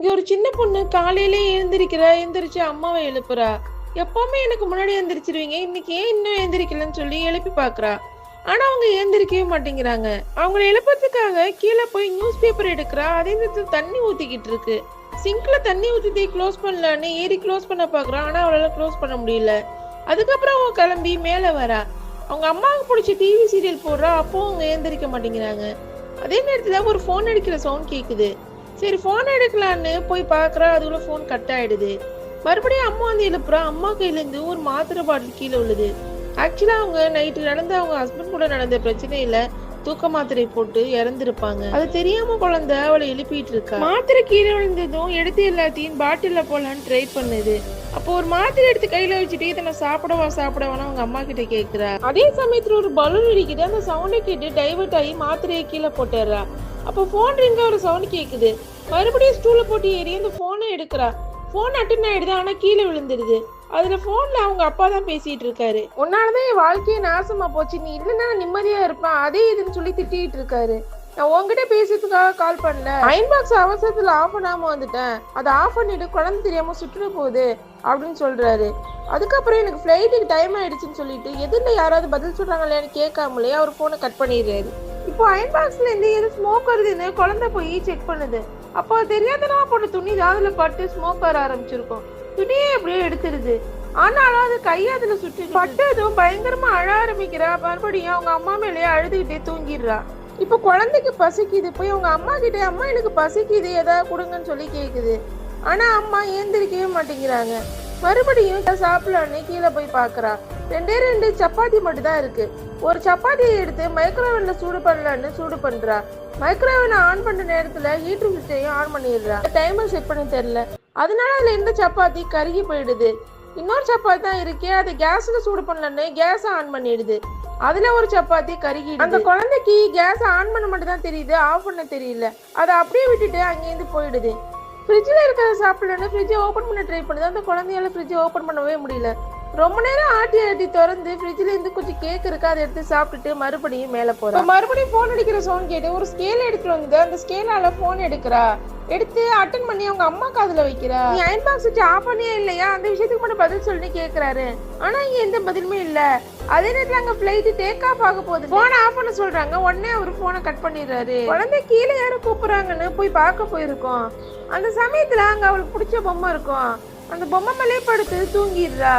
இங்க ஒரு சின்ன பொண்ணு காலையிலே எழுந்திரிச்சு அம்மாவை எழுப்புறா. எப்பவுமே எனக்கு முன்னாடி எழுந்திரிச்சிருவீங்க, இன்னைக்கு ஏன் இன்னும் எழுந்திரிக்கலன்னு சொல்லி எழுப்பி பாக்குறா. ஆனா அவங்க எழுந்திரிக்கவே மாட்டேங்கிறாங்க. அவங்களை எழுப்புறதுக்காக கீழே போய் நியூஸ் பேப்பர் எடுக்கிறா. அதே நேரத்தில் தண்ணி ஊத்திக்கிட்டு இருக்கு. சிங்க்ல தண்ணி ஊத்தி க்ளோஸ் பண்ணலான்னு ஏறி க்ளோஸ் பண்ண பாக்குறா. ஆனா அவளால க்ளோஸ் பண்ண முடியல. அதுக்கப்புறம் அவங்க கிளம்பி மேல வரா. அவங்க அம்மாவுக்கு பிடிச்ச டிவி சீரியல் போடுறா. அப்போ அவங்க எழுந்திரிக்க மாட்டேங்கிறாங்க. அதே நேரத்துல ஒரு போன் அடிக்கிற சவுண்ட் கேக்குது. சரி போன் எடுக்கலான்னு போய் பாக்குறா. அதுக்குள்ள போன் கட் ஆயிடுது. மறுபடியும் அம்மா வந்து எழுப்புறா. அம்மா கையில இருந்து ஒரு மாத்திரை பாட்டில் கீழே விழுது. ஆக்சுவலா அவங்க நைட்டு நடந்த அவங்க ஹஸ்பண்ட் கூட நடந்த பிரச்சனையில தூக்க மாத்திரை போட்டு இறந்துருப்பாங்க. அது தெரியாம குழந்தை அவளை எழுப்பிட்டு இருக்கா. மாத்திரை கீழே விழுந்ததும் எடுத்து எல்லாத்தையும் பாட்டில போலான்னு ட்ரை பண்ணுது. அப்போ ஒரு மாத்திரை எடுத்து கையில வச்சுட்டு இதை சாப்பிடவான்னு அவங்க அம்மா கிட்ட கேக்குறா. அதே சமயத்துல ஒரு பலூன் அடிக்குது. அந்த சவுண்டை கேட்டு டைவர்ட் ஆகி மாத்திரையை கீழே போட்டுறா. அப்போ போன் ரிங்க ஒரு சவுண்ட் கேக்குது. மறுபடியும் ஸ்டூல போட்டு ஏறி அந்த போனை எடுக்கிறா. போன் அட்டன் ஆயிடுது. ஆனா கீழே விழுந்துடுது. அதுல போன்ல அவங்க அப்பா தான் பேசிட்டு இருக்காரு. உன்னாலதான் என் வாழ்க்கையே நாசமா போச்சு, நீ இல்லைன்னா நிம்மதியா இருப்பேன், அதே இதுன்னு சொல்லி திட்டிட்டு இருக்காரு. நான் உங்ககிட்ட பேசுறதுக்காக கால் பண்ணல, அயன் பாக்ஸ் அவசரத்துல ஆஃப் பண்ணாம வந்துட்டேன், அதை ஆஃப் பண்ணிட்டு குழந்தை தெரியாம சுற்றுல போகுது அப்படின்னு சொல்றாரு. அதுக்கப்புறம் எனக்கு ஃபிளைட்டுக்கு டைம் ஆயிடுச்சுன்னு சொல்லிட்டு எதிரில் யாராவது பதில் சொல்றாங்க இல்லையான்னு கேட்காமலே அவர் போனை கட் பண்ணிடுறாரு. இப்போ அயன் பாக்ஸ்ல இருந்து எது ஸ்மோக் வருதுன்னு குழந்தை போய் செக் பண்ணுது. அப்போ தெரியாதனமா போட்ட துணி அதுல பட்டு ஸ்மோக் வர ஆரம்பிச்சிருக்கும். துணியே அப்படியே எடுத்துருது. ஆனாலும் அது கையை அதுல சுட்டு பட்டதும் பயங்கரமா அழ ஆரம்பிக்கிறா. மறுபடியும் அவங்க அம்மா மேலேயே அழுதுகிட்டே தூங்கிடுறா. இப்போ குழந்தைக்கு பசிக்குது. போய் அவங்க அம்மா கிட்டே அம்மா எனக்கு பசிக்குது ஏதாவது கொடுங்கன்னு சொல்லி கேக்குது. ஆனா அம்மா ஏந்திரிக்கவே மாட்டேங்கிறாங்க. மறுபடியும் சாப்பிடலான்னு கீழே போய் பாக்குறா. ரெண்டு சப்பாத்தி மட்டும் தான் இருக்கு. ஒரு சப்பாத்தியை எடுத்து மைக்ரோவேவ்ல சூடு பண்ணலான்னு சூடு பண்றா. மைக்ரோவேவ்ல ஆன் பண்ண நேரத்துல ஹீட்டர் சுவிட்சையும் ஆன் பண்ணிடுறா. டைமர் செட் பண்ணி தெரியல. அதனால அதுல இருந்த சப்பாத்தி கருகி போயிடுது. இன்னொரு சப்பாத்தி தான் இருக்கே, அது கேஸ்ல சூடு பண்ணலன்னு கேஸ் ஆன் பண்ணிடுது. அதுல ஒரு சப்பாத்தி கருகி. அந்த குழந்தைக்கு கேஸ் ஆன் பண்ண மட்டும் தான் தெரியுது, ஆஃப் பண்ண தெரியல. அதை அப்படியே விட்டுட்டு அங்கேருந்து போயிடுது. ஃப்ரிட்ஜில் இருக்கிறத சாப்பிடலன்னு ஃப்ரிட்ஜை ஓப்பன் பண்ண ட்ரை பண்ணுது. அந்த குழந்தையால ஃப்ரிட்ஜை ஓப்பன் பண்ணவே முடியல. ரொம்ப நேரம் ஆட்டி திறந்து ஃப்ரிட்ஜில் இருந்து கொஞ்சம் கேக் இருக்கு, அதை எடுத்து சாப்பிட்டுட்டு மறுபடியும் மேலே போறா. மறுபடியும் போன் அடிக்கிற சவுண்ட் கேட்டு ஒரு ஸ்கேல் எடுத்துட்டு வந்து அந்த ஸ்கேலால போன் எடுக்கிறா. எடுத்து அட்டன் பண்ணி அவங்க அம்மா காதுல வைக்கிறா. நீ அயன் பாக்ஸ் வச்சு ஆஃப் பண்ணியே இல்லையா, அந்த விஷயத்துக்கு மட்டும் பதில் சொல்லிட்டு கேக்குறாரு. ஆனா இங்க எந்த பதிலுமே இல்ல. அதே நேரத்துல அங்க பிளைட் டேக் ஆஃப் ஆக போகுது. போனை ஆஃப் பண்ண சொல்றாங்க. உடனே அவரு போனை கட் பண்ணிடுறாரு. குழந்தை கீழே யாரும் கூப்பிடுறாங்கன்னு போய் பார்க்க போயிருக்கோம். அந்த சமயத்துல அங்க அவளுக்கு பிடிச்ச பொம்மை இருக்கும். அந்த பொம்மை மேலே படுத்து தூங்கிடுறா.